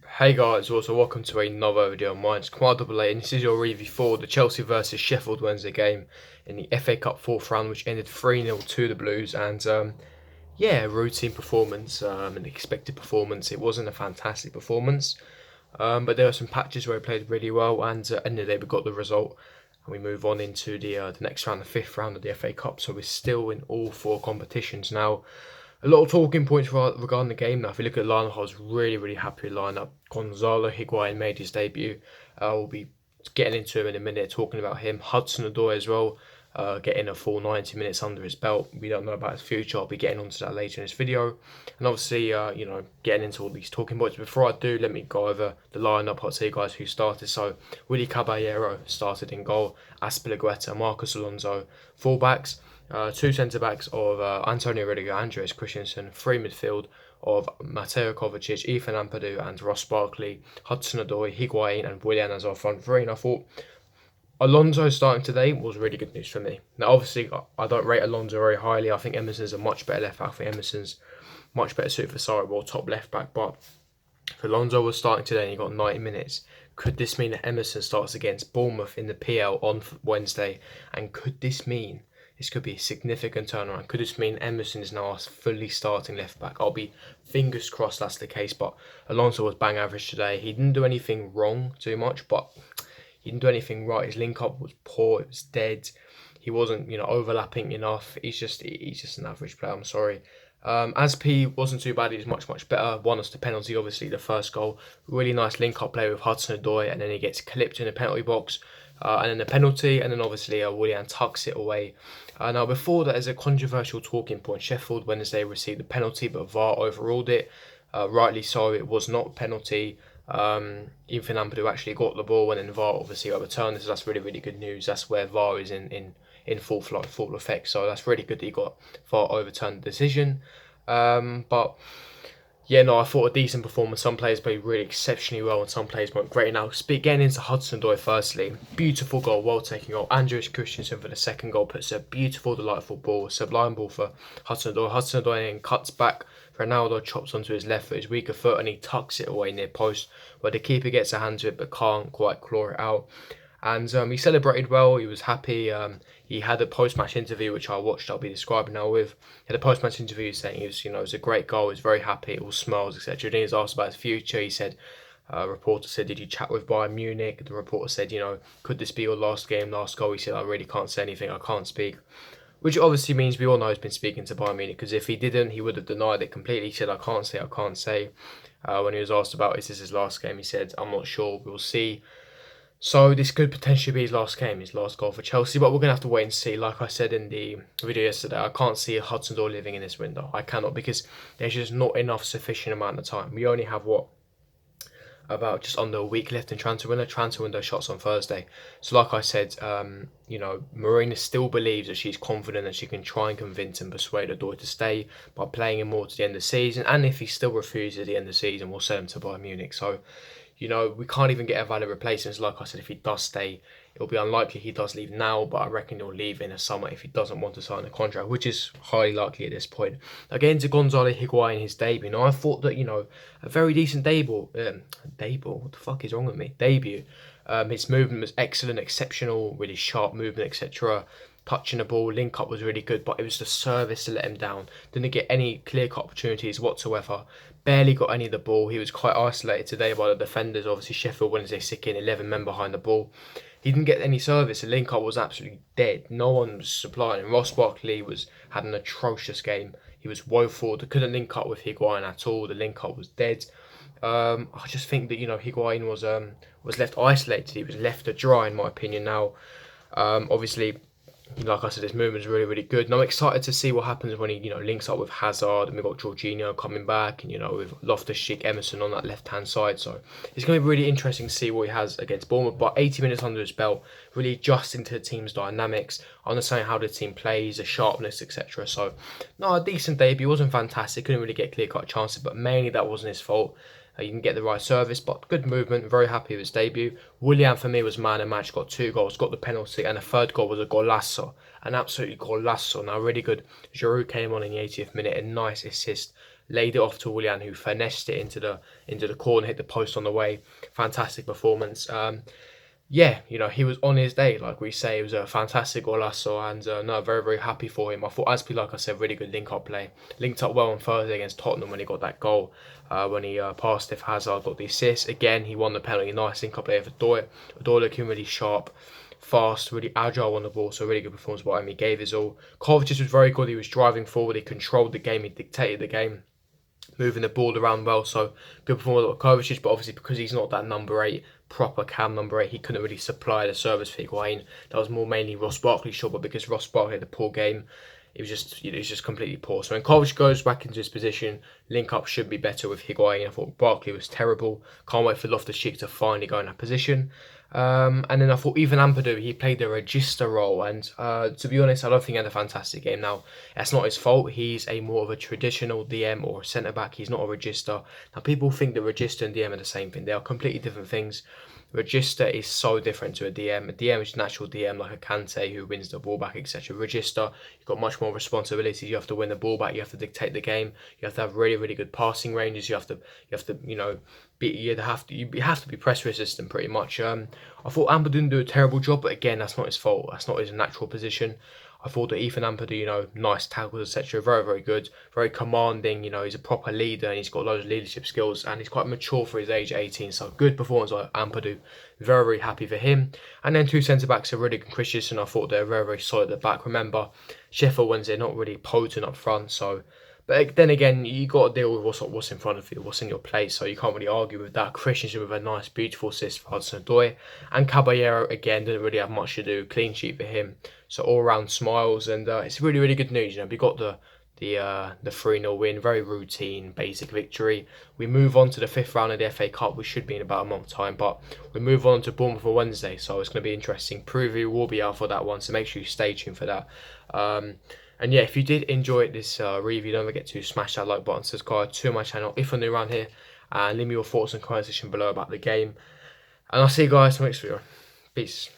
Hey guys, also welcome to another video of mine. It's Kamar Double A, and this is your review for the Chelsea versus Sheffield Wednesday game in the FA Cup fourth round, which ended 3-0 to the Blues. And yeah, routine performance, an expected performance. It wasn't a fantastic performance, but there were some patches where he played really well, and at the end of the day, we got the result. And we move on into the next round, the fifth round of the FA Cup. So we're still in all four competitions now. A lot of talking points regarding the game now. If you look at the lineup, I was really happy with the lineup. Gonzalo Higuain made his debut. We'll be getting into him in a minute, talking about him. Hudson Odoi as well, getting a full 90 minutes under his belt. We don't know about his future. I'll be getting onto that later in this video. And obviously, getting into all these talking points. Before I do, let me go over the lineup. I'll tell you guys who started. So, Willy Caballero started in goal. Azpilicueta, Marcos Alonso, fullbacks. Two centre backs of Antonio Rudiger, Andreas Christensen, three midfield of Mateo Kovacic, Ethan Ampadu, and Ross Barkley, Hudson Odoi, Higuain, and Willian as our front three. And I thought Alonso starting today was really good news for me. Now, obviously, I don't rate Alonso very highly. I think Emerson's a much better left back. I think Emerson's much better suited for Sarri, well, top left back. But if Alonso was starting today and he got 90 minutes, could this mean that Emerson starts against Bournemouth in the PL on Wednesday? And could this mean this could be a significant turnaround? Could this mean Emerson is now our fully starting left back? I'll be fingers crossed that's the case. But Alonso was bang average today. He didn't do anything wrong too much, but he didn't do anything right. His link up was poor. It was dead. He wasn't, overlapping enough. He's just an average player. I'm sorry. Asp wasn't too bad. He was much better. Won us the penalty, obviously the first goal. Really nice link up play with Hudson Odoi, and then he gets clipped in the penalty box. And then the penalty, and then obviously Willian tucks it away. Now, before that, there's a controversial talking point. Sheffield Wednesday received the penalty, but VAR overruled it. Rightly so, it was not a penalty. Ethan Ampadu actually got the ball, and then VAR obviously overturned this. So that's really good news. That's where VAR is in full effect. So that's really good that he got VAR overturned the decision. But yeah, no, I thought a decent performance. Some players played really exceptionally well, and some players weren't great. Now, getting into Hudson Odoi firstly, beautiful goal, well taken goal. Andreas Christensen for the second goal puts a beautiful, delightful ball, sublime ball for Hudson Odoi. Hudson Odoi then cuts back. Ronaldo chops onto his left foot, his weaker foot, and he tucks it away near post, where the keeper gets a hand to it but can't quite claw it out. And he celebrated well. He was happy. He had a post-match interview, which I watched. I'll be describing now with. He had a post-match interview saying it was a great goal. He was very happy. All smiles, etc. Then he was asked about his future. He said, a reporter said, "Did you chat with Bayern Munich?" The reporter said, "Could this be your last game, last goal?" He said, "I really can't say anything. I can't speak." Which obviously means we all know he's been speaking to Bayern Munich, because if he didn't, he would have denied it completely. He said, "I can't say, I can't say." When he was asked about, is this his last game, he said, "I'm not sure. We'll see." So this could potentially be his last game, his last goal for Chelsea, but we're going to have to wait and see. Like I said in the video yesterday, I can't see Hudson Odoi living in this window. I cannot, because there's just not enough sufficient amount of time. We only have, about just under a week left in transfer window. Transfer window shots on Thursday. So like I said, Marina still believes that she's confident that she can try and convince and persuade Odoi to stay by playing him more to the end of the season. And if he still refuses at the end of the season, we'll sell him to Bayern Munich. So we can't even get a valid replacement. Like I said, if he does stay, it'll be unlikely he does leave now, but I reckon he'll leave in the summer if he doesn't want to sign a contract, which is highly likely at this point. Again, to Gonzalo Higuain, his debut. Now, I thought that, a very decent debut. What the fuck is wrong with me? Debut. His movement was excellent, exceptional, really sharp movement, etc. Touching the ball, link up was really good, but it was the service to let him down. Didn't get any clear-cut opportunities whatsoever. Barely got any of the ball. He was quite isolated today by the defenders. Obviously, Sheffield Wednesday sticking 11 men behind the ball. He didn't get any service. The link up was absolutely dead. No one was supplying. And Ross Barkley had an atrocious game. He was woeful. They couldn't link up with Higuain at all. The link up was dead. I just think that Higuain was left isolated. He was left to dry, in my opinion. Now, obviously, like I said, his movement is really good, and I'm excited to see what happens when he links up with Hazard, and we've got Jorginho coming back, and with Loftus-Cheek, Emerson on that left-hand side. So it's going to be really interesting to see what he has against Bournemouth. But 80 minutes under his belt, really adjusting to the team's dynamics, understanding how the team plays, the sharpness, etc. So no, a decent debut. It wasn't fantastic, couldn't really get clear-cut chances, but mainly that wasn't his fault. You can get the right service, but good movement. Very happy with his debut. Willian, for me, was man of the match. Got 2 goals, got the penalty, and the third goal was a golazo. An absolutely golazo. Now, really good. Giroud came on in the 80th minute. A nice assist. laid it off to Willian, who finessed it into the corner, hit the post on the way. Fantastic performance. Yeah, he was on his day, like we say. It was a fantastic golazo, and no, very, very happy for him. I thought Aspi, like I said, really good link-up play. Linked up well on Thursday against Tottenham when he got that goal, when he passed if Hazard, got the assist. Again, he won the penalty. Nice link-up play for Odoi. Odoi looking really sharp, fast, really agile on the ball, so really good performance by him. He gave his all. Kovacic was very good. He was driving forward. He controlled the game. He dictated the game, moving the ball around well. So good performance by Kovacic, but obviously because he's not that number 8, proper cam number 8, he couldn't really supply the service for Higuain. That was more mainly Ross Barkley's shot, but because Ross Barkley had a poor game, it was just completely poor. So when Kovacic goes back into his position, link up should be better with Higuain. I thought Barkley was terrible. Can't wait for Loftus-Cheek to finally go in that position. And then I thought even Ampadu, he played the regista role, and to be honest, I don't think he had a fantastic game. Now, that's not his fault. He's a more of a traditional DM or a centre-back. He's not a regista. Now, people think that regista and DM are the same thing. They are completely different things. Regista is so different to a DM. A DM is a natural DM, like a Kante who wins the ball back, etc. Regista, you've got much more responsibilities. You have to win the ball back. You have to dictate the game. You have to have really, really good passing ranges. You have to, you have to be press resistant pretty much. I thought Ampadu didn't do a terrible job, but again, that's not his fault. That's not his natural position. I thought that Ethan Ampadu, nice tackles, etc. Very, very good. Very commanding. He's a proper leader and he's got loads of leadership skills and he's quite mature for his age, 18. So good performance by Ampadu. Very, very happy for him. And then two centre-backs are really good. Christensen, I thought they're very, very solid at the back. Remember, Sheffield Wednesday, not really potent up front. So, but then again, you got to deal with what's in front of you, what's in your place. So you can't really argue with that. Christensen with a nice, beautiful assist for Hudson Odoi. And Caballero, again, didn't really have much to do. Clean sheet for him. So all round smiles, and it's really, really good news. We got the 3-0 win, very routine, basic victory. We move on to the 5th round of the FA Cup, which should be in about a month's time, but we move on to Bournemouth on Wednesday, so it's going to be interesting. Preview will be out for that one, so make sure you stay tuned for that. And yeah, if you did enjoy this review, don't forget to smash that like button, subscribe to my channel if you're new around here, and leave me your thoughts and comment section below about the game. And I'll see you guys next video. Peace.